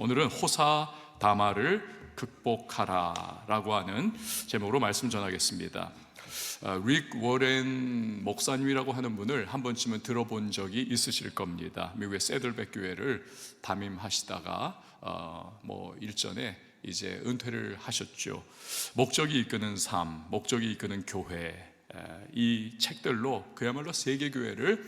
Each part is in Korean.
오늘은 호사다마를 극복하라라고 하는 제목으로 말씀 전하겠습니다. 릭 워렌 목사님이라고 하는 분을 한 번쯤은 들어본 적이 있으실 겁니다. 미국의 세들백 교회를 담임하시다가 일전에 이제 은퇴를 하셨죠. 목적이 이끄는 삶, 목적이 이끄는 교회, 이 책들로 그야말로 세계 교회를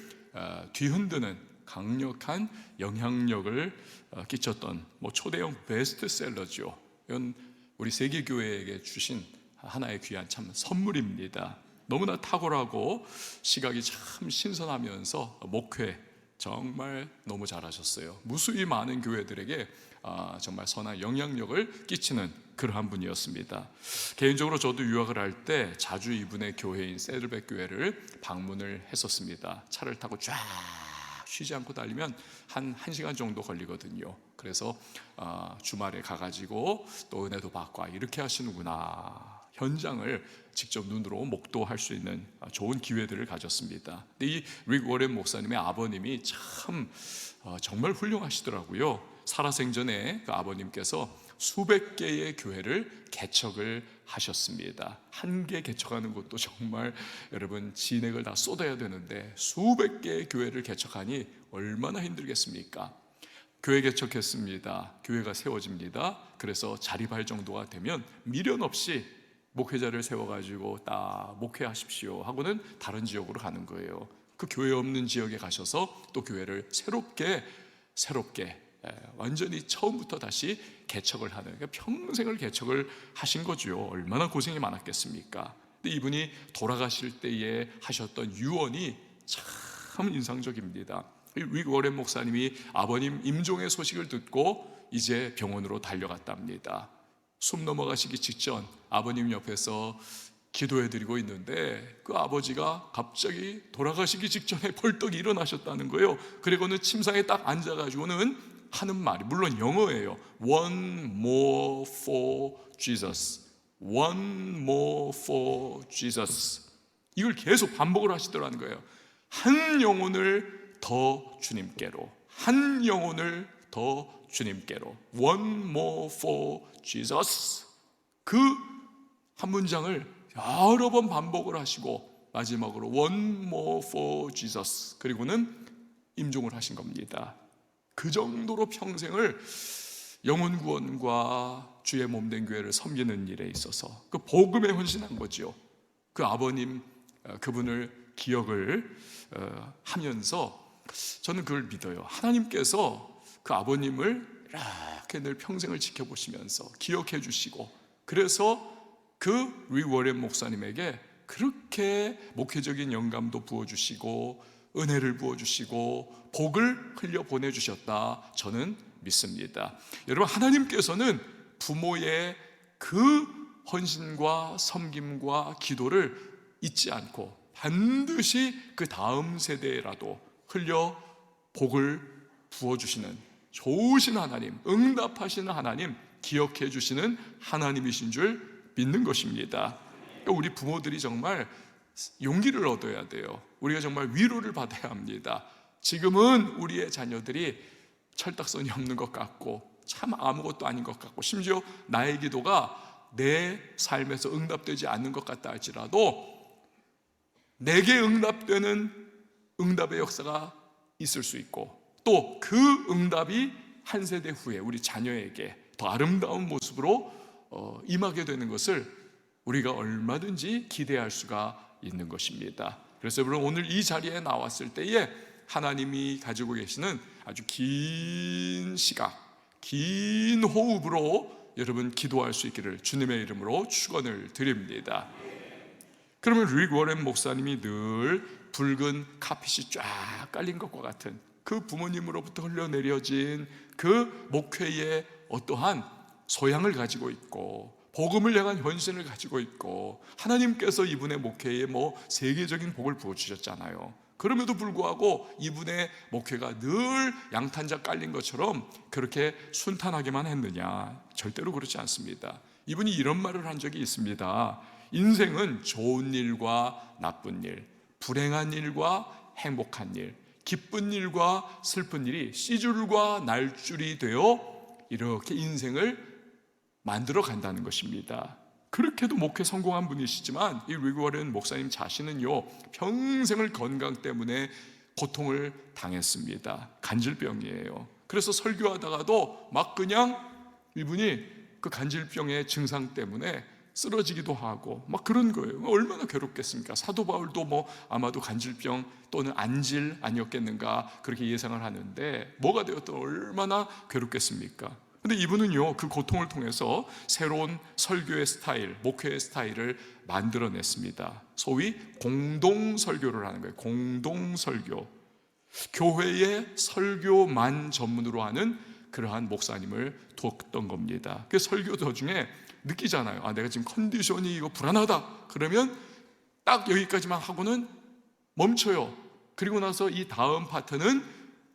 뒤흔드는 강력한 영향력을 끼쳤던 초대형 베스트셀러죠. 이건 우리 세계 교회에게 주신 하나의 귀한 참 선물입니다. 너무나 탁월하고 시각이 참 신선하면서 목회 정말 너무 잘하셨어요. 무수히 많은 교회들에게 정말 선한 영향력을 끼치는 그러한 분이었습니다. 개인적으로 저도 유학을 할 때 자주 이분의 교회인 세들백 교회를 방문을 했었습니다. 차를 타고 쫙 쉬지 않고 달리면 한 1시간 정도 걸리거든요. 그래서 주말에 가가지고 또 은혜도 받고 이렇게 하시는구나, 현장을 직접 눈으로 목도할 수 있는 좋은 기회들을 가졌습니다. 근데 이 릭 워렌 목사님의 아버님이 참 정말 훌륭하시더라고요. 살아생전에 그 아버님께서 수백 개의 교회를 개척을 하셨습니다. 한 개 개척하는 것도 정말 여러분 진액을 다 쏟아야 되는데 수백 개의 교회를 개척하니 얼마나 힘들겠습니까? 교회 개척했습니다. 교회가 세워집니다. 그래서 자립할 정도가 되면 미련 없이 목회자를 세워가지고 딱 목회하십시오 하고는 다른 지역으로 가는 거예요. 그 교회 없는 지역에 가셔서 또 교회를 새롭게 완전히 처음부터 다시 개척을 하는, 그러니까 평생을 개척을 하신 거죠. 얼마나 고생이 많았겠습니까? 근데 이분이 돌아가실 때에 하셨던 유언이 참 인상적입니다. 릭 워렌 목사님이 아버님 임종의 소식을 듣고 이제 병원으로 달려갔답니다. 숨 넘어가시기 직전 아버님 옆에서 기도해드리고 있는데 그 아버지가 갑자기 돌아가시기 직전에 벌떡 일어나셨다는 거예요. 그리고는 침상에 딱 앉아가지고는 하는 말이, 물론 영어예요. One more for Jesus. One more for Jesus. 이걸 계속 반복을 하시더라는 거예요. 한 영혼을 더 주님께로, 한 영혼을 더 주님께로. One more for Jesus. 그 한 문장을 여러 번 반복을 하시고 마지막으로 One more for Jesus, 그리고는 임종을 하신 겁니다. 그 정도로 평생을 영혼 구원과 주의 몸된 교회를 섬기는 일에 있어서 그 복음에 헌신한 거죠. 그 아버님, 그분을 기억을 하면서 저는 그걸 믿어요. 하나님께서 그 아버님을 이렇게 늘 평생을 지켜보시면서 기억해 주시고, 그래서 그 릭 워렌 목사님에게 그렇게 목회적인 영감도 부어주시고 은혜를 부어주시고 복을 흘려 보내주셨다, 저는 믿습니다. 여러분, 하나님께서는 부모의 그 헌신과 섬김과 기도를 잊지 않고 반드시 그 다음 세대라도 흘려 복을 부어주시는 좋으신 하나님, 응답하시는 하나님, 기억해 주시는 하나님이신 줄 믿는 것입니다. 우리 부모들이 정말 용기를 얻어야 돼요. 우리가 정말 위로를 받아야 합니다. 지금은 우리의 자녀들이 철딱선이 없는 것 같고 참 아무것도 아닌 것 같고 심지어 나의 기도가 내 삶에서 응답되지 않는 것 같다 할지라도 내게 응답되는 응답의 역사가 있을 수 있고 또 그 응답이 한 세대 후에 우리 자녀에게 더 아름다운 모습으로 임하게 되는 것을 우리가 얼마든지 기대할 수가 있는 것입니다. 그래서 여러분, 오늘 이 자리에 나왔을 때에 하나님이 가지고 계시는 아주 긴 시각, 긴 호흡으로 여러분 기도할 수 있기를 주님의 이름으로 축원을 드립니다. 그러면 릭 워렌 목사님이 늘 붉은 카펫이 쫙 깔린 것과 같은 그 부모님으로부터 흘러내려진 그 목회의 어떠한 소양을 가지고 있고 복음을 향한 헌신을 가지고 있고 하나님께서 이분의 목회에 세계적인 복을 부어주셨잖아요. 그럼에도 불구하고 이분의 목회가 늘 양탄자 깔린 것처럼 그렇게 순탄하게만 했느냐? 절대로 그렇지 않습니다. 이분이 이런 말을 한 적이 있습니다. 인생은 좋은 일과 나쁜 일, 불행한 일과 행복한 일, 기쁜 일과 슬픈 일이 씨줄과 날줄이 되어 이렇게 인생을 만들어 간다는 것입니다. 그렇게도 목회 성공한 분이시지만 이 리그 워렌 목사님 자신은요, 평생을 건강 때문에 고통을 당했습니다. 간질병이에요. 그래서 설교하다가도 막 그냥 이분이 그 간질병의 증상 때문에 쓰러지기도 하고 막 그런 거예요. 얼마나 괴롭겠습니까? 사도 바울도 뭐 아마도 간질병 또는 안질 아니었겠는가 그렇게 예상을 하는데 뭐가 되었든 얼마나 괴롭겠습니까? 근데 이분은요, 그 고통을 통해서 새로운 설교의 스타일, 목회의 스타일을 만들어냈습니다. 소위 공동설교를 하는 거예요. 공동설교. 교회의 설교만 전문으로 하는 그러한 목사님을 두었던 겁니다. 그 설교 도중에 느끼잖아요. 아, 내가 지금 컨디션이 이거 불안하다. 그러면 딱 여기까지만 하고는 멈춰요. 그리고 나서 이 다음 파트는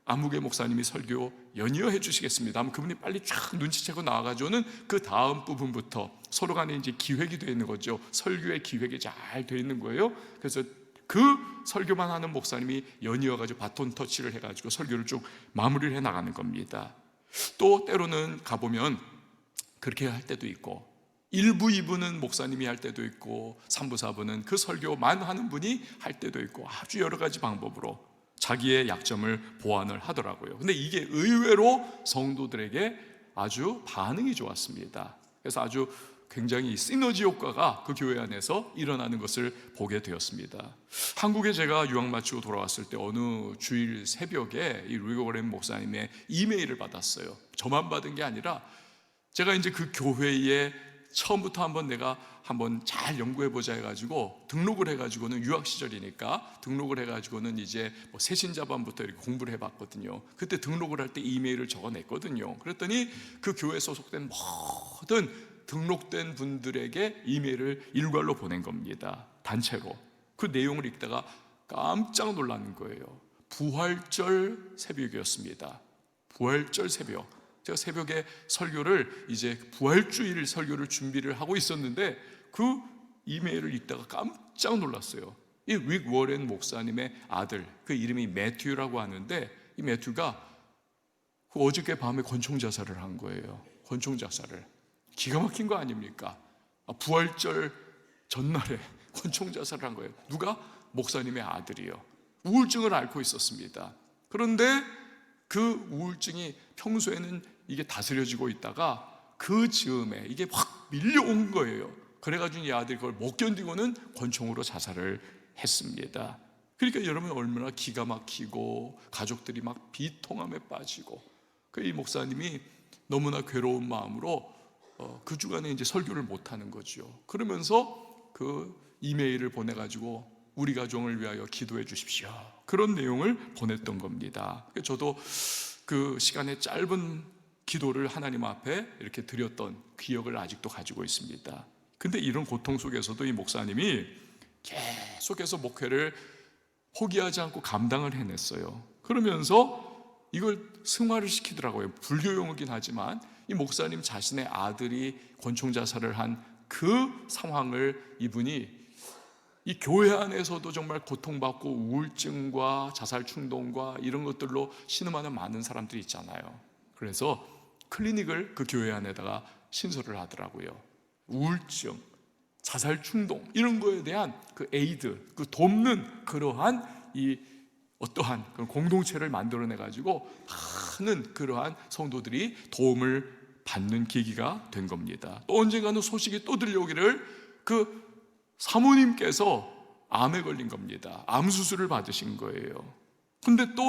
안무개 목사님이 설교 연이어 해주시겠습니다 하면 그분이 빨리 쫙 눈치채고 나와가지고는 그 다음 부분부터 서로 간에 이제 기획이 되어 있는 거죠. 설교의 기획이 잘 되어 있는 거예요. 그래서 그 설교만 하는 목사님이 연이어가지고 바톤 터치를 해가지고 설교를 쭉 마무리를 해 나가는 겁니다. 또 때로는 가보면 그렇게 할 때도 있고 1부, 2부는 목사님이 할 때도 있고 3부, 4부는 그 설교만 하는 분이 할 때도 있고 아주 여러 가지 방법으로 자기의 약점을 보완을 하더라고요. 근데 이게 의외로 성도들에게 아주 반응이 좋았습니다. 그래서 아주 굉장히 시너지 효과가 그 교회 안에서 일어나는 것을 보게 되었습니다. 한국에 제가 유학 마치고 돌아왔을 때 어느 주일 새벽에 이 리그 워렌 목사님의 이메일을 받았어요. 저만 받은 게 아니라 제가 이제 그 교회에 처음부터 내가 한번 잘 연구해보자 해가지고 등록을 해가지고는 유학 시절이니까 등록을 해가지고는 이제 뭐 새신자반부터 이렇게 공부를 해봤거든요. 그때 등록을 할 때 이메일을 적어냈거든요. 그랬더니 그 교회에 소속된 모든 등록된 분들에게 이메일을 일괄로 보낸 겁니다. 단체로. 그 내용을 읽다가 깜짝 놀라는 거예요. 부활절 새벽이었습니다. 부활절 새벽. 제가 새벽에 설교를 이제 부활주일 설교를 준비를 하고 있었는데 그 이메일을 읽다가 깜짝 놀랐어요. 이 리그 워렌 목사님의 아들, 그 이름이 매튜라고 하는데 이 매튜가 그 어저께 밤에 권총 자살을 한 거예요. 권총 자살을. 기가 막힌 거 아닙니까? 부활절 전날에 권총 자살을 한 거예요. 누가? 목사님의 아들이요. 우울증을 앓고 있었습니다. 그런데 그 우울증이 평소에는 이게 다스려지고 있다가 그 즈음에 이게 확 밀려온 거예요. 그래가지고 이 아들이 그걸 못 견디고는 권총으로 자살을 했습니다. 그러니까 여러분 얼마나 기가 막히고 가족들이 막 비통함에 빠지고 이 목사님이 너무나 괴로운 마음으로 그 주간에 이제 설교를 못 하는 거죠. 그러면서 그 이메일을 보내가지고 우리 가정을 위하여 기도해 주십시오. 그런 내용을 보냈던 겁니다. 저도 그 시간에 짧은 기도를 하나님 앞에 이렇게 드렸던 기억을 아직도 가지고 있습니다. 근데 이런 고통 속에서도 이 목사님이 계속해서 목회를 포기하지 않고 감당을 해냈어요. 그러면서 이걸 승화를 시키더라고요. 불교 용어긴 하지만 이 목사님 자신의 아들이 권총 자살을 한 그 상황을 이분이 이 교회 안에서도 정말 고통받고 우울증과 자살 충동과 이런 것들로 신음하는 많은 사람들이 있잖아요. 그래서 클리닉을 그 교회 안에다가 신설을 하더라고요. 우울증, 자살 충동 이런 거에 대한 그 에이드, 그 돕는 그러한 이 어떠한 그런 공동체를 만들어내 가지고 많은 그러한 성도들이 도움을 받는 계기가 된 겁니다. 또 언젠가는 소식이 또 들려오기를 그 사모님께서 암에 걸린 겁니다. 암 수술을 받으신 거예요. 근데 또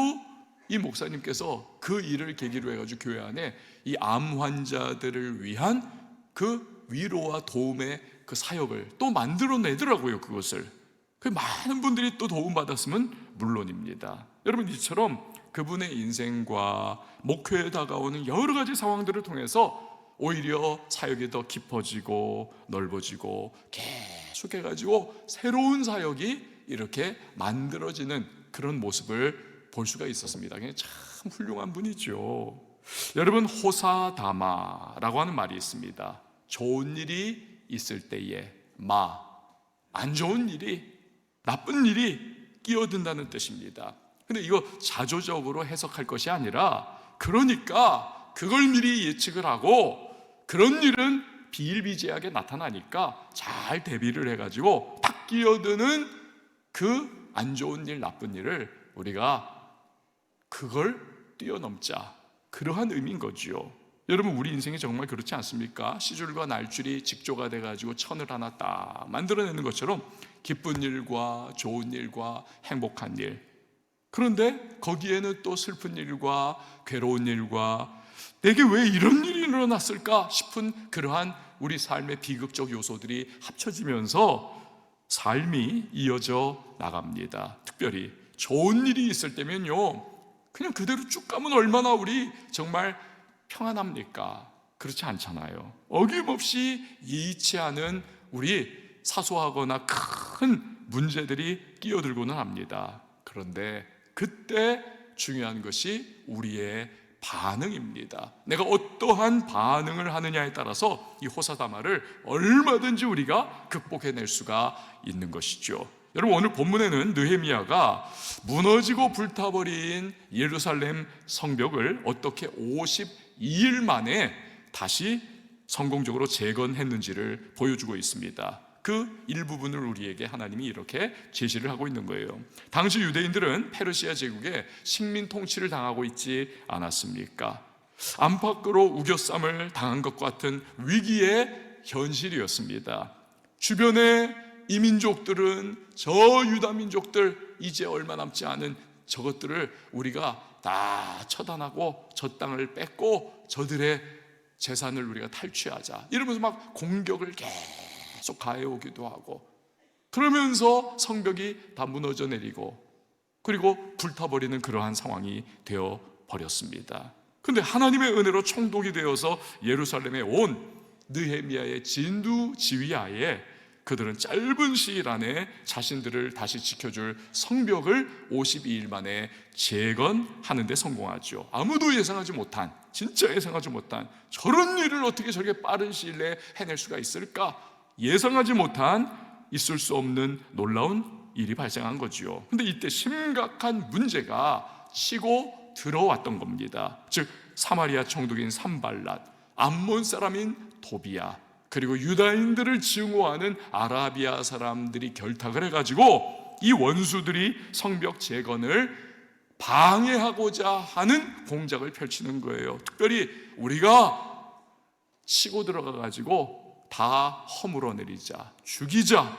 이 목사님께서 그 일을 계기로 해가지고 교회 안에 이 암 환자들을 위한 그 위로와 도움의 그 사역을 또 만들어내더라고요. 그것을. 그 많은 분들이 또 도움받았으면 물론입니다. 여러분 이처럼 그분의 인생과 목회에 다가오는 여러 가지 상황들을 통해서 오히려 사역이 더 깊어지고 넓어지고 계속해가지고 새로운 사역이 이렇게 만들어지는 그런 모습을 볼 수가 있었습니다. 참 훌륭한 분이죠. 여러분 호사다마라고 하는 말이 있습니다. 좋은 일이 있을 때에 안 좋은 일이, 나쁜 일이 끼어든다는 뜻입니다. 근데 이거 자조적으로 해석할 것이 아니라 그러니까 그걸 미리 예측을 하고 그런 일은 비일비재하게 나타나니까 잘 대비를 해가지고 딱 끼어드는 그 안 좋은 일, 나쁜 일을 우리가 그걸 뛰어넘자, 그러한 의미인 거지요. 여러분, 우리 인생이 정말 그렇지 않습니까? 시줄과 날줄이 직조가 돼가지고 천을 하나 딱 만들어내는 것처럼 기쁜 일과 좋은 일과 행복한 일, 그런데 거기에는 또 슬픈 일과 괴로운 일과 내게 왜 이런 일이 일어났을까 싶은 그러한 우리 삶의 비극적 요소들이 합쳐지면서 삶이 이어져 나갑니다. 특별히 좋은 일이 있을 때면요, 그냥 그대로 쭉 가면 얼마나 우리 정말 평안합니까? 그렇지 않잖아요. 어김없이 예의치 않은 우리 사소하거나 큰 문제들이 끼어들고는 합니다. 그런데 그때 중요한 것이 우리의 반응입니다. 내가 어떠한 반응을 하느냐에 따라서 이 호사다마를 얼마든지 우리가 극복해낼 수가 있는 것이죠. 여러분, 오늘 본문에는 느헤미야가 무너지고 불타버린 예루살렘 성벽을 어떻게 52일 만에 다시 성공적으로 재건했는지를 보여주고 있습니다. 그 일부분을 우리에게 하나님이 이렇게 제시를 하고 있는 거예요. 당시 유대인들은 페르시아 제국의 식민 통치를 당하고 있지 않았습니까? 안팎으로 우겨쌈을 당한 것 같은 위기의 현실이었습니다. 주변의 이민족들은 저 유다 민족들, 이제 얼마 남지 않은 저것들을 우리가 다 처단하고 저 땅을 뺏고 저들의 재산을 우리가 탈취하자, 이러면서 막 공격을 계속 가해오기도 하고, 그러면서 성벽이 다 무너져 내리고 그리고 불타버리는 그러한 상황이 되어 버렸습니다. 그런데 하나님의 은혜로 총독이 되어서 예루살렘에 온 느헤미야의 진두지휘하에 그들은 짧은 시일 안에 자신들을 다시 지켜줄 성벽을 52일 만에 재건하는 데 성공하죠. 아무도 예상하지 못한, 진짜 예상하지 못한, 저런 일을 어떻게 저렇게 빠른 시일 내에 해낼 수가 있을까? 예상하지 못한, 있을 수 없는 놀라운 일이 발생한 거지요. 근데 이때 심각한 문제가 치고 들어왔던 겁니다. 즉 사마리아 총독인 산발랏, 암몬 사람인 도비야, 그리고 유다인들을 증오하는 아라비아 사람들이 결탁을 해가지고 이 원수들이 성벽 재건을 방해하고자 하는 공작을 펼치는 거예요. 특별히 우리가 치고 들어가가지고 다 허물어 내리자, 죽이자,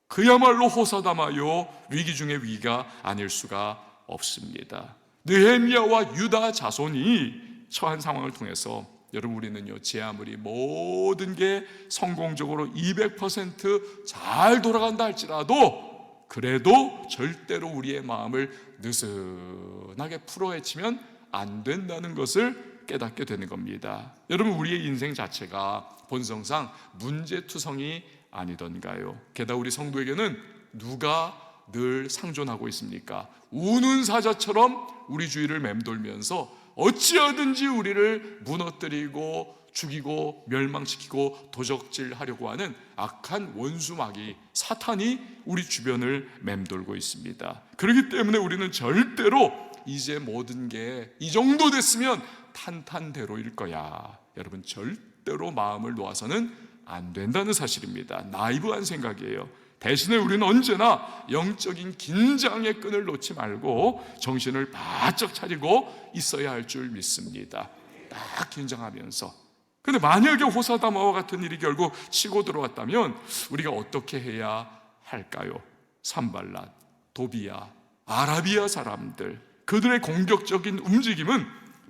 그야말로 호사다마요, 위기 중의 위기가 아닐 수가 없습니다. 느헤미야와 유다 자손이 처한 상황을 통해서 여러분, 우리는요, 제 아무리 모든 게 성공적으로 200% 잘 돌아간다 할지라도 그래도 절대로 우리의 마음을 느슨하게 풀어헤치면 안 된다는 것을 깨닫게 되는 겁니다. 여러분, 우리의 인생 자체가 본성상 문제투성이 아니던가요? 게다가 우리 성도에게는 누가 늘 상존하고 있습니까? 우는 사자처럼 우리 주위를 맴돌면서 어찌하든지 우리를 무너뜨리고 죽이고 멸망시키고 도적질하려고 하는 악한 원수마귀 사탄이 우리 주변을 맴돌고 있습니다. 그렇기 때문에 우리는 절대로 이제 모든 게 이 정도 됐으면 탄탄대로일 거야, 여러분, 절대로 마음을 놓아서는 안 된다는 사실입니다. 나이브한 생각이에요. 대신에 우리는 언제나 영적인 긴장의 끈을 놓지 말고 정신을 바짝 차리고 있어야 할 줄 믿습니다. 딱 긴장하면서. 그런데 만약에 호사다마와 같은 일이 결국 치고 들어왔다면 우리가 어떻게 해야 할까요? 산발랏, 도비야, 아라비아 사람들, 그들의 공격적인 움직임은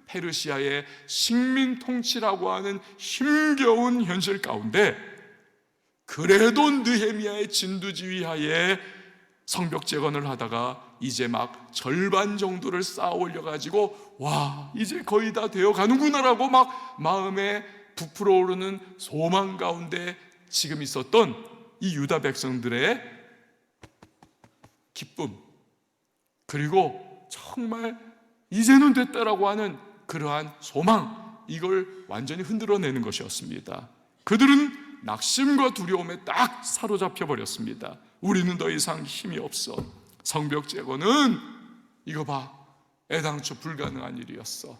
페르시아의 식민 통치라고 하는 힘겨운 현실 가운데 그래도 느헤미야의 진두지휘하에 성벽 재건을 하다가 이제 막 절반 정도를 쌓아 올려가지고 와, 이제 거의 다 되어 가는구나라고 막 마음에 부풀어 오르는 소망 가운데 지금 있었던 이 유다 백성들의 기쁨, 그리고 정말 이제는 됐다라고 하는 그러한 소망, 이걸 완전히 흔들어내는 것이었습니다. 그들은 낙심과 두려움에 딱 사로잡혀 버렸습니다. 우리는 더 이상 힘이 없어. 성벽 재건은 이거 봐, 애당초 불가능한 일이었어.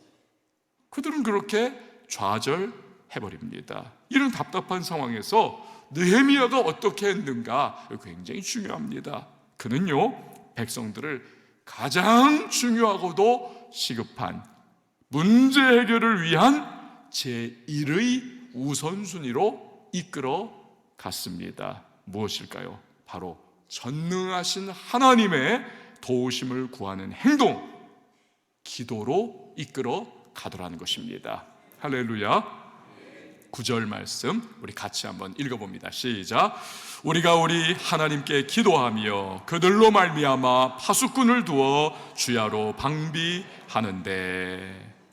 그들은 그렇게 좌절해버립니다. 이런 답답한 상황에서 느헤미야가 어떻게 했는가 굉장히 중요합니다. 그는요, 백성들을 가장 중요하고도 시급한 문제 해결을 위한 제1의 우선순위로 이끌어 갔습니다. 무엇일까요? 바로 전능하신 하나님의 도우심을 구하는 행동, 기도로 이끌어 가더라는 것입니다. 할렐루야. 9절 말씀 우리 같이 한번 읽어봅니다. 시작. 우리가 우리 하나님께 기도하며 그들로 말미암아 파수꾼을 두어 주야로 방비하는데.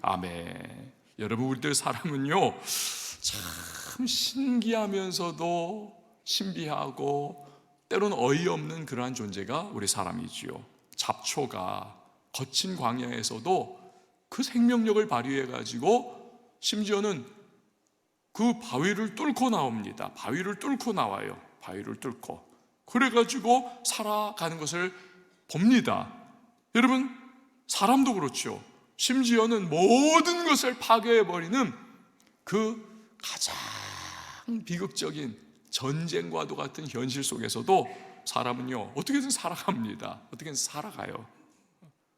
아멘. 여러분, 우리들 사람은요 참 신기하면서도 신비하고 때로는 어이없는 그러한 존재가 우리 사람이지요. 잡초가 거친 광야에서도 그 생명력을 발휘해 가지고 심지어는 그 바위를 뚫고 나옵니다. 바위를 뚫고 나와요. 바위를 뚫고 그래가지고 살아가는 것을 봅니다. 여러분, 사람도 그렇죠. 심지어는 모든 것을 파괴해버리는 그 가장 비극적인 전쟁과도 같은 현실 속에서도 사람은요 어떻게든 살아갑니다. 어떻게든 살아가요.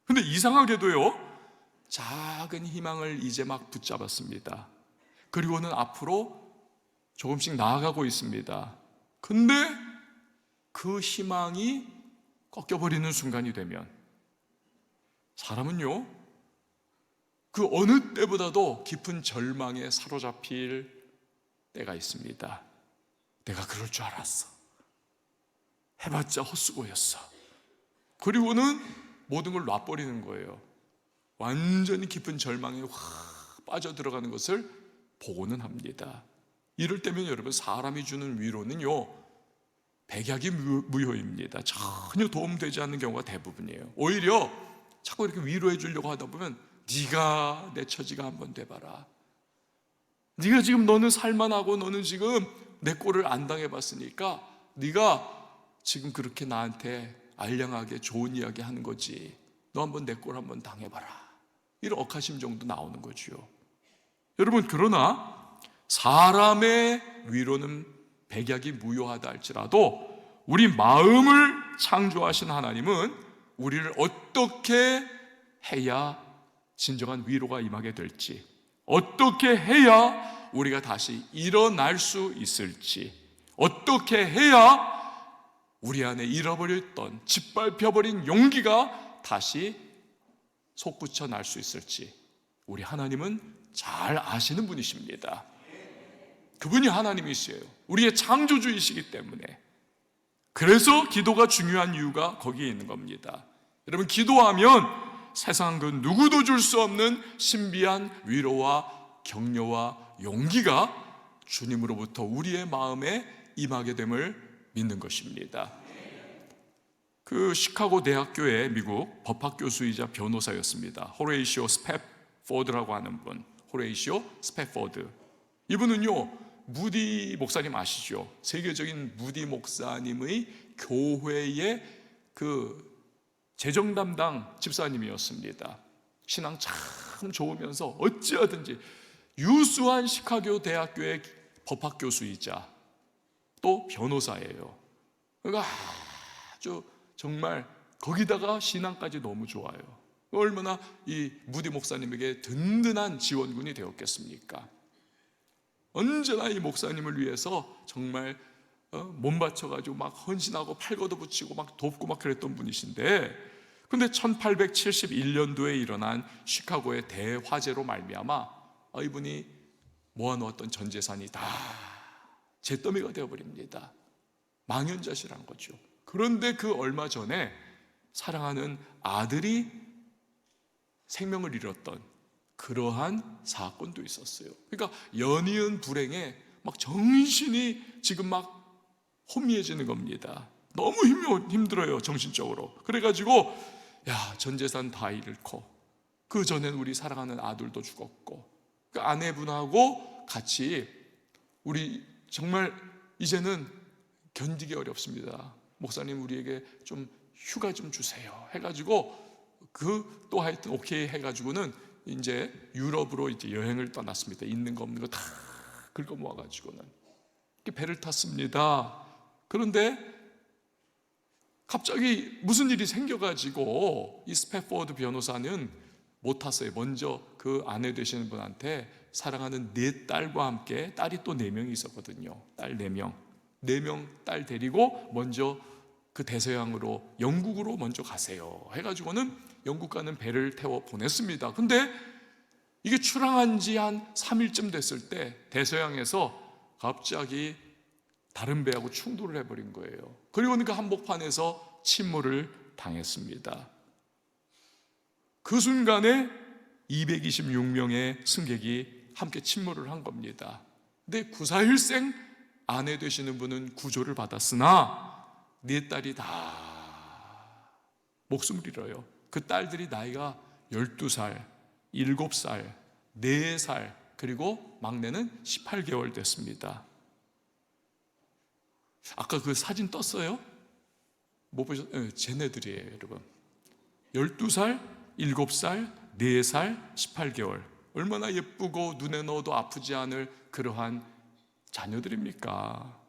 근데 이상하게도요 작은 희망을 이제 막 붙잡았습니다. 그리고는 앞으로 조금씩 나아가고 있습니다. 근데 그 희망이 꺾여버리는 순간이 되면 사람은요 그 어느 때보다도 깊은 절망에 사로잡힐 때가 있습니다. 내가 그럴 줄 알았어. 해봤자 헛수고였어. 그리고는 모든 걸 놔버리는 거예요. 완전히 깊은 절망에 확 빠져들어가는 것을 보고는 합니다. 이럴 때면 여러분, 사람이 주는 위로는요 백약이 무효입니다. 전혀 도움되지 않는 경우가 대부분이에요. 오히려 자꾸 이렇게 위로해 주려고 하다 보면 네가 내 처지가 한번 돼봐라. 네가 지금 너는 살만하고 너는 지금 내 꼴을 안 당해봤으니까 네가 지금 그렇게 나한테 알량하게 좋은 이야기 하는 거지. 너 한번 내 꼴 한번 당해봐라. 이런 억하심 정도 나오는 거죠. 여러분, 그러나 사람의 위로는 백약이 무효하다 할지라도 우리 마음을 창조하신 하나님은 우리를 어떻게 해야 진정한 위로가 임하게 될지, 어떻게 해야 우리가 다시 일어날 수 있을지, 어떻게 해야 우리 안에 잃어버렸던 짓밟혀버린 용기가 다시 솟구쳐 날 수 있을지 우리 하나님은 잘 아시는 분이십니다. 그분이 하나님이시에요. 우리의 창조주이시기 때문에. 그래서 기도가 중요한 이유가 거기에 있는 겁니다. 여러분, 기도하면 세상 그 누구도 줄 수 없는 신비한 위로와 격려와 용기가 주님으로부터 우리의 마음에 임하게 됨을 믿는 것입니다. 그 시카고 대학교의 미국 법학 교수이자 변호사였습니다. 호레이시오 스패포드라고 하는 분, 호레이시오 스패포드. 이분은요 무디 목사님 아시죠? 세계적인 무디 목사님의 교회의 그 재정 담당 집사님이었습니다. 신앙 참 좋으면서 어찌하든지 유수한 시카고 대학교의 법학 교수이자 또 변호사예요. 그러니까 아주 정말 거기다가 신앙까지 너무 좋아요. 얼마나 이 무디 목사님에게 든든한 지원군이 되었겠습니까? 언제나 이 목사님을 위해서 정말 몸 바쳐가지고 막 헌신하고 팔 걷어붙이고 막 돕고 막 그랬던 분이신데, 근데 1871년도에 일어난 시카고의 대화재로 말미암아 이분이 모아놓았던 전 재산이 다 잿더미가 되어버립니다. 망연자실한 거죠. 그런데 그 얼마 전에 사랑하는 아들이 생명을 잃었던 그러한 사건도 있었어요. 그러니까 연이은 불행에 막 정신이 지금 막 혼미해지는 겁니다. 너무 힘들어요, 정신적으로. 그래가지고 전 재산 다 잃고, 그 전엔 우리 사랑하는 아들도 죽었고, 그 아내분하고 같이 우리 정말 이제는 견디기 어렵습니다. 목사님, 우리에게 좀 휴가 좀 주세요 해가지고 그 또 하여튼 오케이 해가지고는 이제 유럽으로 이제 여행을 떠났습니다. 있는 거 없는 거 다 긁어 모아가지고는 배를 탔습니다. 그런데 갑자기 무슨 일이 생겨가지고 이 스패포드 변호사는 못 탔어요. 먼저 그 아내 되시는 분한테 사랑하는 4딸과 함께, 딸이 또 4명이 있었거든요. 딸 4명, 4명 딸 데리고 먼저 그 대서양으로, 영국으로 먼저 가세요 해가지고는 영국 가는 배를 태워 보냈습니다. 근데 이게 출항한 지 한 3일쯤 됐을 때 대서양에서 갑자기 다른 배하고 충돌을 해버린 거예요. 그리고는 그 한복판에서 침몰을 당했습니다. 그 순간에 226명의 승객이 함께 침몰을 한 겁니다. 근데 구사일생 아내 되시는 분은 구조를 받았으나 4딸이 다 목숨을 잃어요. 그 딸들이 나이가 12살, 7살, 4살, 그리고 막내는 18개월 됐습니다. 아까 그 사진 떴어요? 못 보셨어요? 네, 쟤네들이에요, 여러분. 12살, 7살, 4살, 18개월. 얼마나 예쁘고 눈에 넣어도 아프지 않을 그러한 자녀들입니까?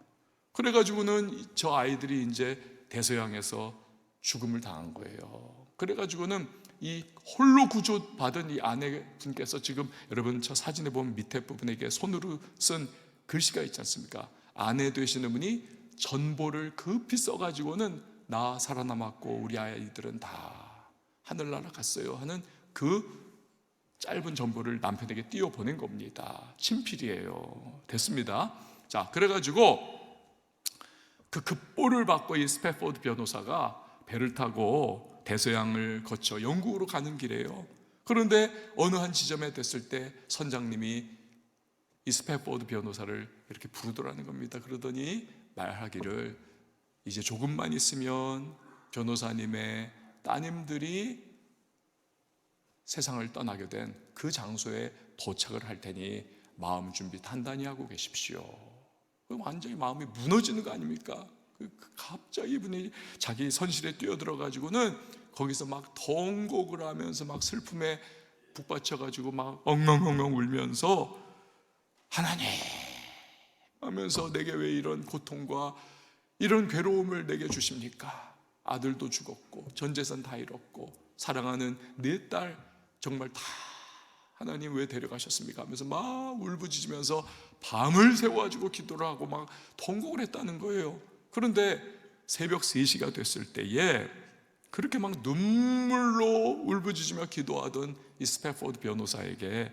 그래가지고는 저 아이들이 이제 대서양에서 죽음을 당한 거예요. 그래가지고는 이 홀로 구조받은 이 아내분께서 지금 여러분 저 사진에 보면 밑에 부분에 손으로 쓴 글씨가 있지 않습니까? 아내 되시는 분이 전보를 급히 써가지고는 나 살아남았고 우리 아이들은 다 하늘나라 갔어요 하는 그 짧은 전보를 남편에게 띄워보낸 겁니다. 친필이에요. 됐습니다. 자, 그래가지고 그 급보를 받고 이 스패포드 변호사가 배를 타고 대서양을 거쳐 영국으로 가는 길이에요. 그런데 어느 한 지점에 됐을 때 선장님이 이 스패포드 변호사를 이렇게 부르더라는 겁니다. 그러더니 말하기를 이제 조금만 있으면 변호사님의 따님들이 세상을 떠나게 된 그 장소에 도착을 할 테니 마음 준비 단단히 하고 계십시오. 완전히 마음이 무너지는 거 아닙니까? 갑자기 이분이 자기 선실에 뛰어들어가지고는 거기서 막 통곡을 하면서 막 슬픔에 북받쳐가지고 막 엉엉엉엉 울면서 하나님 하면서 내게 왜 이런 고통과 이런 괴로움을 내게 주십니까? 아들도 죽었고 전 재산 다 잃었고 사랑하는 4딸 정말 다 하나님 왜 데려가셨습니까? 하면서 막 울부짖으면서 밤을 새워가지고 기도를 하고 막 통곡을 했다는 거예요. 그런데 새벽 3시가 됐을 때에 그렇게 막 눈물로 울부짖으며 기도하던 이 스패포드 변호사에게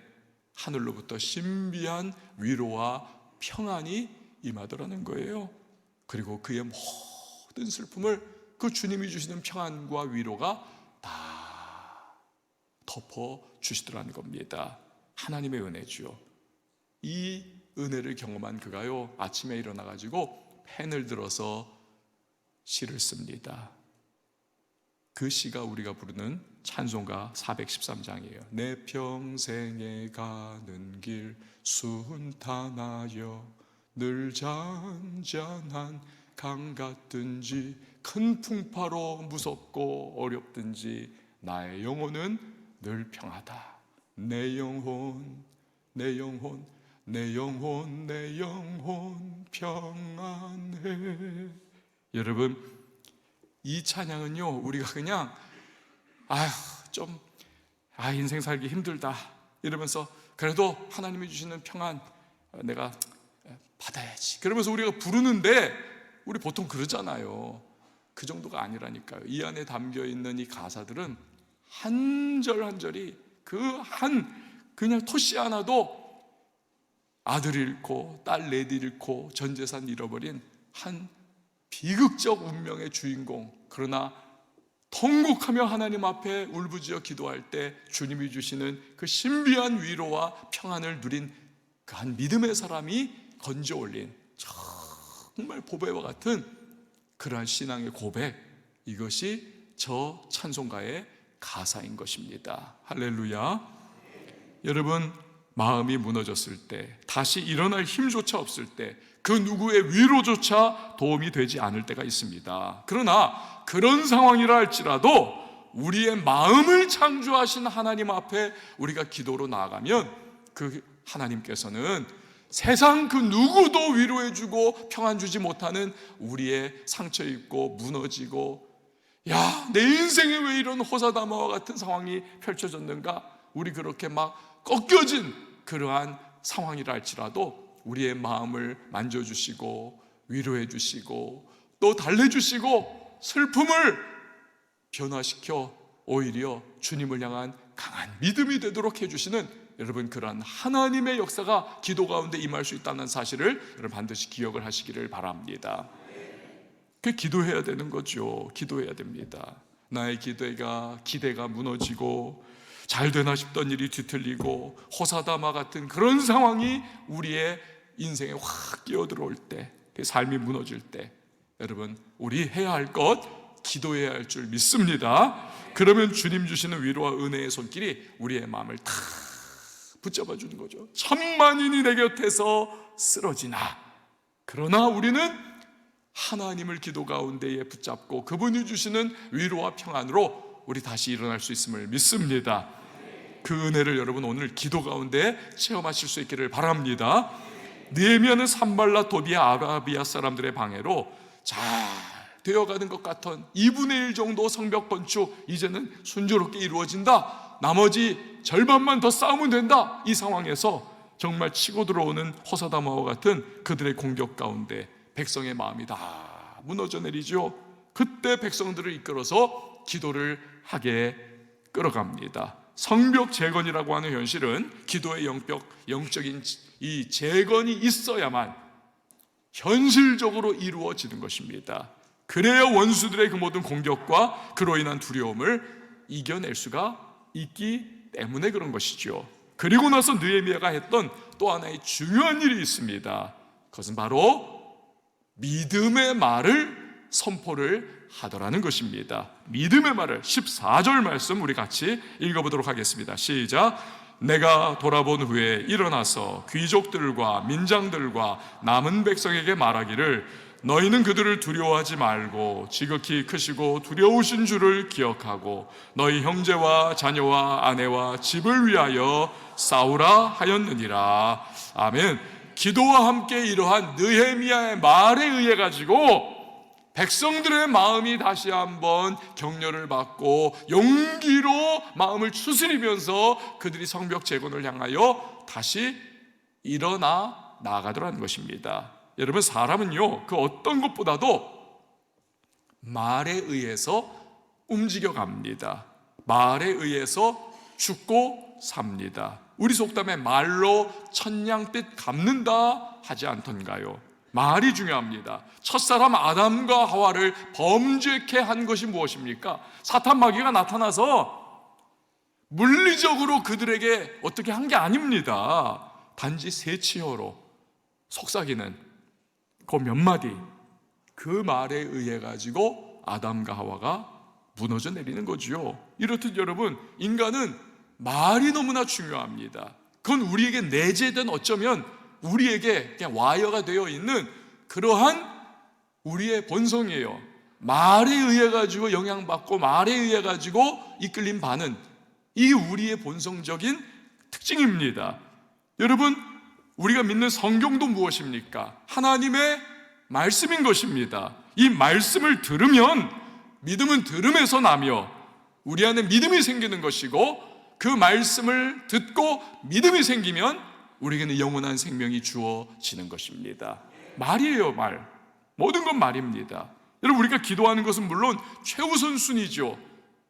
하늘로부터 신비한 위로와 평안이 임하더라는 거예요. 그리고 그의 모든 슬픔을 그 주님이 주시는 평안과 위로가 다 덮어주시더라는 겁니다. 하나님의 은혜죠. 이 은혜를 경험한 그가요, 아침에 일어나가지고 펜을 들어서 시를 씁니다. 그 시가 우리가 부르는 찬송가 413장이에요. 내 평생에 가는 길 순탄하여 늘 잔잔한 강 같든지 큰 풍파로 무섭고 어렵든지 나의 영혼은 늘 평하다. 내 영혼, 내 영혼, 내 영혼, 내 영혼 평안해. 여러분, 이 찬양은요, 우리가 그냥 인생 살기 힘들다 이러면서 그래도 하나님이 주시는 평안 내가 받아야지 그러면서 우리가 부르는데, 우리 보통 그러잖아요. 그 정도가 아니라니까요. 이 안에 담겨있는 이 가사들은 한 절 한 절이 그냥 토시 하나도 아들 잃고 딸 4 잃고 전 재산 잃어버린 한 비극적 운명의 주인공, 그러나 통곡하며 하나님 앞에 울부짖어 기도할 때 주님이 주시는 그 신비한 위로와 평안을 누린 그 한 믿음의 사람이 건져 올린 정말 보배와 같은 그러한 신앙의 고백, 이것이 저 찬송가의 가사인 것입니다. 할렐루야. 여러분, 마음이 무너졌을 때, 다시 일어날 힘조차 없을 때, 그 누구의 위로조차 도움이 되지 않을 때가 있습니다. 그러나 그런 상황이라 할지라도 우리의 마음을 창조하신 하나님 앞에 우리가 기도로 나아가면 그 하나님께서는 세상 그 누구도 위로해주고 평안 주지 못하는 우리의 상처 입고 무너지고, 야, 내 인생에 왜 이런 호사다마와 같은 상황이 펼쳐졌는가, 우리 그렇게 막 꺾여진 그러한 상황이라 할지라도 우리의 마음을 만져주시고 위로해 주시고 또 달래주시고 슬픔을 변화시켜 오히려 주님을 향한 강한 믿음이 되도록 해주시는, 여러분, 그러한 하나님의 역사가 기도 가운데 임할 수 있다는 사실을 여러분 반드시 기억을 하시기를 바랍니다. 그 기도해야 되는 거죠. 기도해야 됩니다. 나의 기대가 무너지고 잘 되나 싶던 일이 뒤틀리고 호사다마 같은 그런 상황이 우리의 인생에 확 끼어들어올 때, 삶이 무너질 때, 여러분, 우리 해야 할 것, 기도해야 할 줄 믿습니다. 그러면 주님 주시는 위로와 은혜의 손길이 우리의 마음을 다 붙잡아 주는 거죠. 천만인이 내 곁에서 쓰러지나, 그러나 우리는 하나님을 기도 가운데에 붙잡고 그분이 주시는 위로와 평안으로 우리 다시 일어날 수 있음을 믿습니다. 그 은혜를 여러분 오늘 기도 가운데 체험하실 수 있기를 바랍니다. 느헤미야는 산발랏 도비아 아라비아 사람들의 방해로 잘 되어가는 것 같은 2분의 1 정도 성벽 건축 이제는 순조롭게 이루어진다, 나머지 절반만 더 쌓으면 된다, 이 상황에서 정말 치고 들어오는 호사다마와 같은 그들의 공격 가운데 백성의 마음이 다 무너져 내리죠. 그때 백성들을 이끌어서 기도를 하게 끌어갑니다. 성벽 재건이라고 하는 현실은 기도의 영적인 이 재건이 있어야만 현실적으로 이루어지는 것입니다. 그래야 원수들의 그 모든 공격과 그로 인한 두려움을 이겨낼 수가 있기 때문에 그런 것이죠. 그리고 나서 느헤미야가 했던 또 하나의 중요한 일이 있습니다. 그것은 바로 믿음의 말을 선포를 하더라는 것입니다. 믿음의 말을 14절 말씀 우리 같이 읽어보도록 하겠습니다. 시작. 내가 돌아본 후에 일어나서 귀족들과 민장들과 남은 백성에게 말하기를 너희는 그들을 두려워하지 말고 지극히 크시고 두려우신 줄을 기억하고 너희 형제와 자녀와 아내와 집을 위하여 싸우라 하였느니라. 아멘. 기도와 함께 이러한 느헤미야의 말에 의해 가지고 백성들의 마음이 다시 한번 격려를 받고 용기로 마음을 추스리면서 그들이 성벽 재건을 향하여 다시 일어나 나아가더라는 것입니다. 여러분, 사람은요 그 어떤 것보다도 말에 의해서 움직여갑니다. 말에 의해서 죽고 삽니다. 우리 속담에 말로 천냥빛 갚는다 하지 않던가요? 말이 중요합니다. 첫사람 아담과 하와를 범죄케 한 것이 무엇입니까? 사탄 마귀가 나타나서 물리적으로 그들에게 어떻게 한 게 아닙니다. 단지 새치어로 속삭이는 그 몇 마디, 그 말에 의해 가지고 아담과 하와가 무너져 내리는 거지요. 이렇듯 여러분, 인간은 말이 너무나 중요합니다. 그건 우리에게 내재된, 어쩌면 우리에게 그냥 와이어가 되어 있는 그러한 우리의 본성이에요. 말에 의해 가지고 영향받고 말에 의해 가지고 이끌림 받는 이 우리의 본성적인 특징입니다. 여러분, 우리가 믿는 성경도 무엇입니까? 하나님의 말씀인 것입니다. 이 말씀을 들으면 믿음은 들음에서 나며 우리 안에 믿음이 생기는 것이고, 그 말씀을 듣고 믿음이 생기면 우리에게는 영원한 생명이 주어지는 것입니다. 말이에요, 말. 모든 건 말입니다. 여러분, 우리가 기도하는 것은 물론 최우선 순위죠.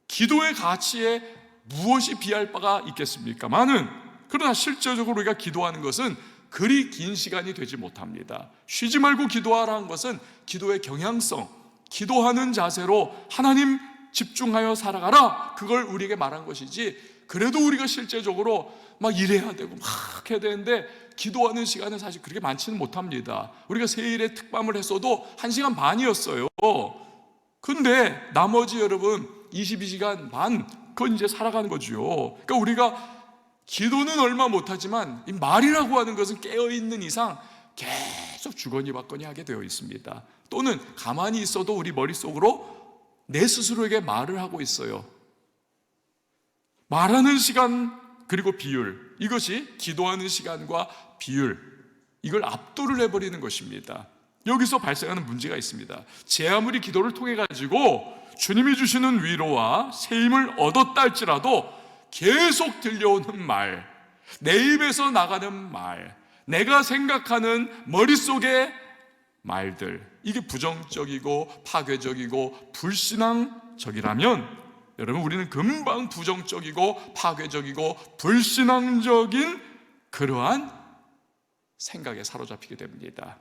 기도의 가치에 무엇이 비할 바가 있겠습니까마는, 그러나 실제적으로 우리가 기도하는 것은 그리 긴 시간이 되지 못합니다. 쉬지 말고 기도하라는 것은 기도의 경향성, 기도하는 자세로 하나님 집중하여 살아가라, 그걸 우리에게 말한 것이지, 그래도 우리가 실제적으로 막 일해야 되고 막 해야 되는데 기도하는 시간은 사실 그렇게 많지는 못합니다. 우리가 세일에 특밤을 했어도 1시간 반이었어요. 근데 나머지 여러분 22시간 반, 그건 이제 살아가는 거죠. 그러니까 우리가 기도는 얼마 못하지만 이 말이라고 하는 것은 깨어있는 이상 계속 주거니 받거니 하게 되어 있습니다. 또는 가만히 있어도 우리 머릿속으로 내 스스로에게 말을 하고 있어요. 말하는 시간 그리고 비율, 이것이 기도하는 시간과 비율, 이걸 압도를 해버리는 것입니다. 여기서 발생하는 문제가 있습니다. 제 아무리 기도를 통해 가지고 주님이 주시는 위로와 세임을 얻었다 할지라도 계속 들려오는 말, 내 입에서 나가는 말, 내가 생각하는 머릿속의 말들, 이게 부정적이고 파괴적이고 불신앙적이라면 여러분, 우리는 금방 부정적이고 파괴적이고 불신앙적인 그러한 생각에 사로잡히게 됩니다.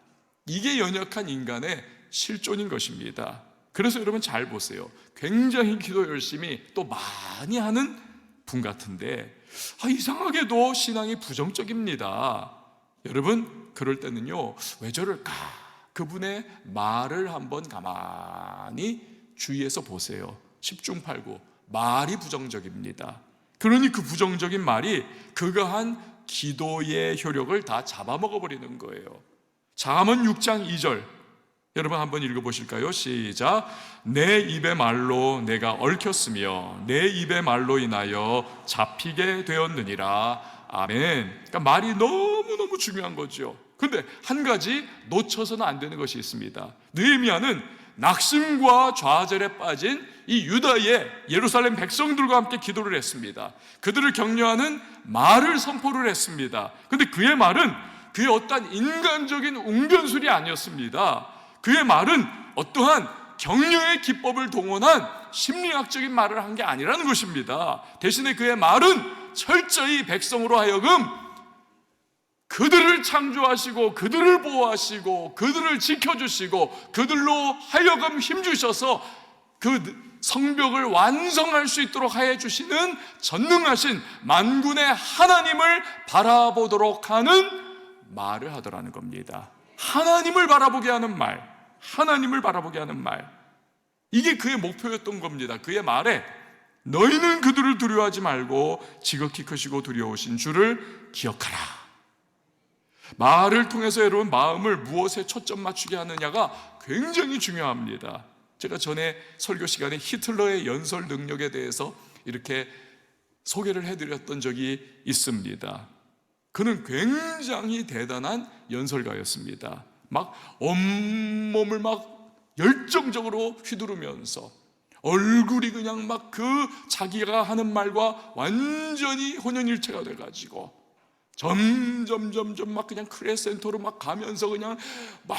이게 연약한 인간의 실존인 것입니다. 그래서 여러분 잘 보세요. 굉장히 기도 열심히 또 많이 하는 분 같은데 이상하게도 신앙이 부정적입니다. 여러분, 그럴 때는요, 왜 저럴까? 그분의 말을 한번 가만히 주의해서 보세요. 10중 8구 말이 부정적입니다. 그러니 그 부정적인 말이 그가 한 기도의 효력을 다 잡아먹어버리는 거예요. 잠언 6장 2절 여러분 한번 읽어보실까요? 시작. 내 입의 말로 내가 얽혔으며 내 입의 말로 인하여 잡히게 되었느니라. 아멘. 그러니까 말이 너무너무 중요한 거죠. 근데 한 가지 놓쳐서는 안 되는 것이 있습니다. 느헤미야는 낙심과 좌절에 빠진 이 유다의 예루살렘 백성들과 함께 기도를 했습니다. 그들을 격려하는 말을 선포를 했습니다. 근데 그의 말은 그의 어떠한 인간적인 웅변술이 아니었습니다. 그의 말은 어떠한 격려의 기법을 동원한 심리학적인 말을 한 게 아니라는 것입니다. 대신에 그의 말은 철저히 백성으로 하여금 그들을 창조하시고 그들을 보호하시고 그들을 지켜주시고 그들로 하여금 힘주셔서 그 성벽을 완성할 수 있도록 하여 주시는 전능하신 만군의 하나님을 바라보도록 하는 말을 하더라는 겁니다. 하나님을 바라보게 하는 말, 하나님을 바라보게 하는 말, 이게 그의 목표였던 겁니다. 그의 말에 너희는 그들을 두려워하지 말고 지극히 크시고 두려우신 주를 기억하라. 말을 통해서 여러분 마음을 무엇에 초점 맞추게 하느냐가 굉장히 중요합니다. 제가 전에 설교 시간에 히틀러의 연설 능력에 대해서 이렇게 소개를 해드렸던 적이 있습니다. 그는 굉장히 대단한 연설가였습니다. 막 온몸을 막 열정적으로 휘두르면서 얼굴이 그냥 막 그 자기가 하는 말과 완전히 혼연일체가 돼가지고 점점 막 그냥 크레센토로 막 가면서 그냥 막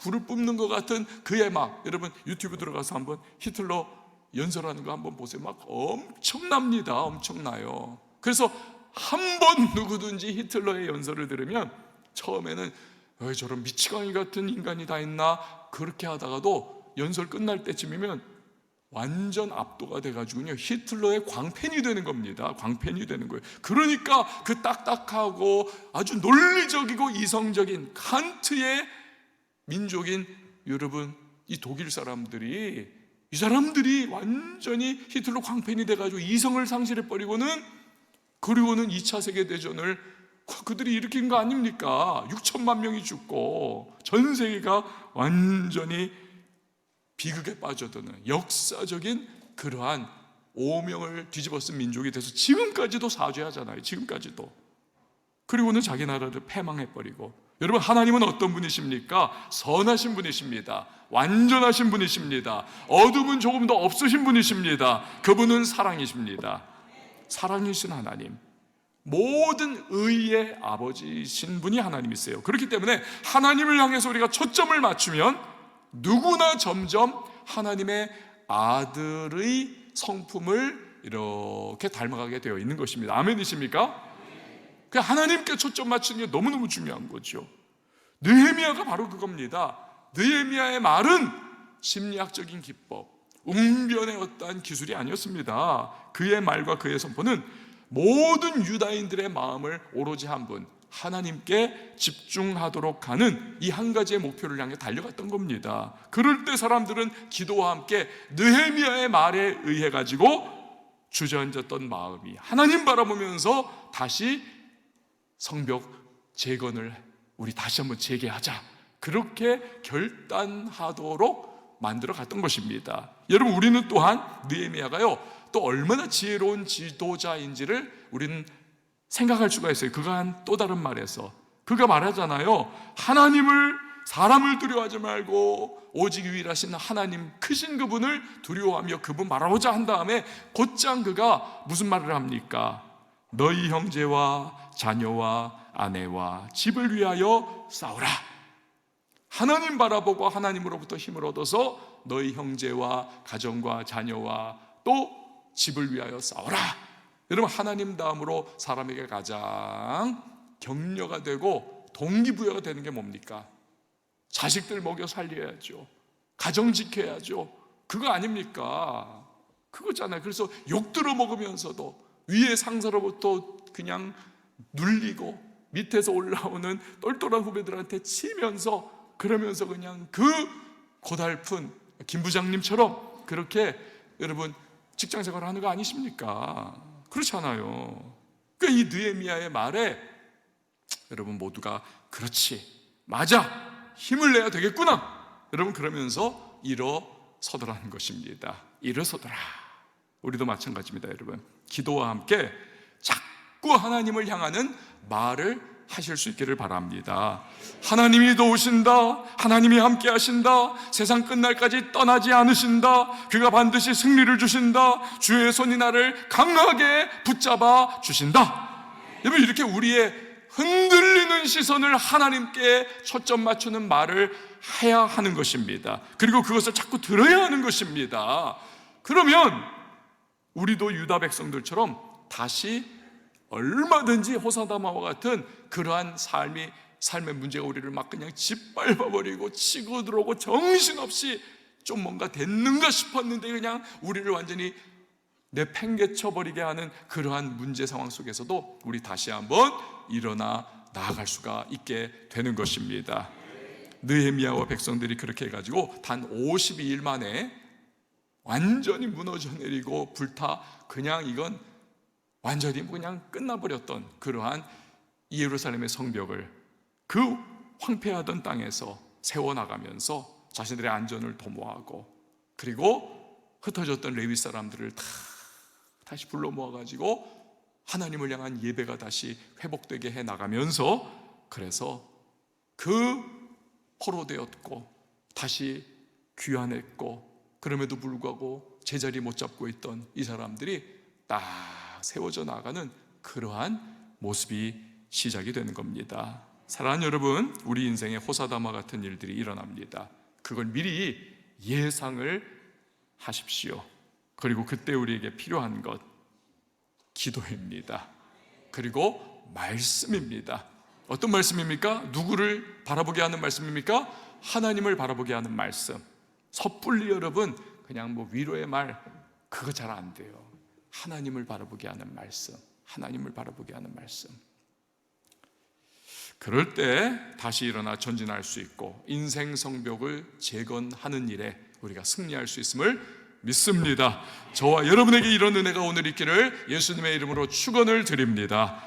불을 뿜는 것 같은 그의 막, 여러분 유튜브 들어가서 한번 히틀러 연설하는 거 한번 보세요. 막 엄청납니다. 엄청나요. 그래서 한 번 누구든지 히틀러의 연설을 들으면 처음에는 왜 저런 미치광이 같은 인간이 다 있나 그렇게 하다가도 연설 끝날 때쯤이면 완전 압도가 돼가지고요 히틀러의 광팬이 되는 겁니다. 광팬이 되는 거예요. 그러니까 그 딱딱하고 아주 논리적이고 이성적인 칸트의 민족인 여러분 이 독일 사람들이, 이 사람들이 완전히 히틀러 광팬이 돼가지고 이성을 상실해버리고는, 그리고는 2차 세계대전을 그들이 일으킨 거 아닙니까? 6천만 명이 죽고 전 세계가 완전히 비극에 빠져드는 역사적인 그러한 오명을 뒤집어 쓴 민족이 돼서 지금까지도 사죄하잖아요. 지금까지도. 그리고는 자기 나라를 패망해버리고. 여러분, 하나님은 어떤 분이십니까? 선하신 분이십니다. 완전하신 분이십니다. 어둠은 조금 더 없으신 분이십니다. 그분은 사랑이십니다. 사랑이신 하나님, 모든 의의 아버지신 분이 하나님이세요. 그렇기 때문에 하나님을 향해서 우리가 초점을 맞추면 누구나 점점 하나님의 아들의 성품을 이렇게 닮아가게 되어 있는 것입니다. 아멘이십니까? 그 하나님께 초점 맞추는 게 너무너무 중요한 거죠. 느헤미야가 바로 그겁니다. 느헤미야의 말은 심리학적인 기법, 웅변의 어떠한 기술이 아니었습니다. 그의 말과 그의 선포는 모든 유다인들의 마음을 오로지 한 분, 하나님께 집중하도록 하는 이 한 가지의 목표를 향해 달려갔던 겁니다. 그럴 때 사람들은 기도와 함께 느헤미야의 말에 의해 가지고 주저앉았던 마음이 하나님 바라보면서 다시 성벽 재건을 우리 다시 한번 재개하자, 그렇게 결단하도록 만들어 갔던 것입니다. 여러분, 우리는 또한 느헤미야가요 또 얼마나 지혜로운 지도자인지를 우리는 생각할 수가 있어요. 그가 한 또 다른 말에서 그가 말하잖아요. 사람을 두려워하지 말고 오직 유일하신 하나님, 크신 그분을 두려워하며 그분 바라보자 한 다음에 곧장 그가 무슨 말을 합니까? 너희 형제와 자녀와 아내와 집을 위하여 싸우라. 하나님 바라보고 하나님으로부터 힘을 얻어서 너희 형제와 가정과 자녀와 또 집을 위하여 싸우라. 여러분, 하나님 다음으로 사람에게 가장 격려가 되고 동기부여가 되는 게 뭡니까? 자식들 먹여 살려야죠. 가정 지켜야죠. 그거 아닙니까? 그거잖아요. 그래서 욕 들어 먹으면서도 위에 상사로부터 그냥 눌리고 밑에서 올라오는 똘똘한 후배들한테 치면서, 그러면서 그냥 그 고달픈 김 부장님처럼 그렇게 여러분 직장 생활을 하는 거 아니십니까? 그렇잖아요. 그러니까 이 느헤미야의 말에 여러분 모두가 그렇지, 맞아, 힘을 내야 되겠구나, 여러분 그러면서 일어서더라는 것입니다. 일어서더라. 우리도 마찬가지입니다. 여러분, 기도와 함께 자꾸 하나님을 향하는 말을 하실 수 있기를 바랍니다. 하나님이 도우신다, 하나님이 함께 하신다, 세상 끝날까지 떠나지 않으신다, 그가 반드시 승리를 주신다, 주의 손이 나를 강하게 붙잡아 주신다. 여러분, 이렇게 우리의 흔들리는 시선을 하나님께 초점 맞추는 말을 해야 하는 것입니다. 그리고 그것을 자꾸 들어야 하는 것입니다. 그러면 우리도 유다 백성들처럼 다시 얼마든지 호사다마와 같은 그러한 삶의 문제가 우리를 막 그냥 짓밟아버리고 치고 들어오고 정신없이 좀 뭔가 됐는가 싶었는데 그냥 우리를 완전히 내팽개쳐버리게 하는 그러한 문제 상황 속에서도 우리 다시 한번 일어나 나아갈 수가 있게 되는 것입니다. 느헤미야와 백성들이 그렇게 해가지고 단 52일 만에 완전히 무너져 내리고 불타, 그냥 이건 완전히 그냥 끝나버렸던 그러한 예루살렘의 성벽을 그 황폐하던 땅에서 세워나가면서 자신들의 안전을 도모하고, 그리고 흩어졌던 레위 사람들을 다시 불러 모아가지고 하나님을 향한 예배가 다시 회복되게 해나가면서, 그래서 그 포로되었고 다시 귀환했고 그럼에도 불구하고 제자리 못 잡고 있던 이 사람들이 딱 세워져 나가는 그러한 모습이 시작이 되는 겁니다. 사랑하는 여러분, 우리 인생에 호사다마 같은 일들이 일어납니다. 그걸 미리 예상을 하십시오. 그리고 그때 우리에게 필요한 것, 기도입니다. 그리고 말씀입니다. 어떤 말씀입니까? 누구를 바라보게 하는 말씀입니까? 하나님을 바라보게 하는 말씀. 섣불리 여러분 그냥 뭐 위로의 말, 그거 잘 안 돼요. 하나님을 바라보게 하는 말씀, 하나님을 바라보게 하는 말씀. 그럴 때 다시 일어나 전진할 수 있고 인생 성벽을 재건하는 일에 우리가 승리할 수 있음을 믿습니다. 저와 여러분에게 이런 은혜가 오늘 있기를 예수님의 이름으로 축원을 드립니다.